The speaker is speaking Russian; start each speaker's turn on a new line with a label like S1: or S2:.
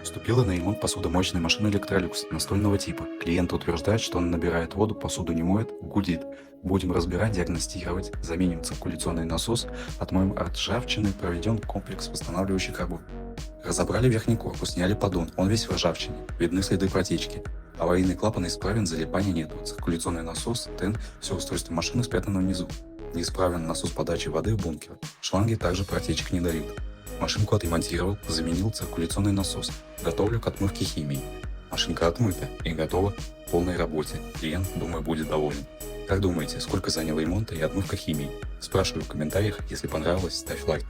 S1: Поступила на ремонт посудомоечной машины Electrolux настольного типа. Клиент утверждает, что он набирает воду, посуду не моет, гудит. Будем разбирать, диагностировать, заменим циркуляционный насос, отмоем от ржавчины, проведем комплекс восстанавливающих работ. Разобрали верхний корпус, сняли поддон, он весь в ржавчине, видны следы протечки. Аварийный клапан исправен, залипания нету, циркуляционный насос, ТЭН, все устройство машины спрятано внизу. Неисправен насос подачи воды в бункер, шланги также протечек не дают. Машинку отремонтировал, заменил циркуляционный насос, готовлю к отмывке химии. Машинка отмыта и готова к полной работе. Клиент, думаю, будет доволен. Как думаете, сколько занял ремонт и отмывка химии? Спрашиваю в комментариях, если понравилось, ставь лайк.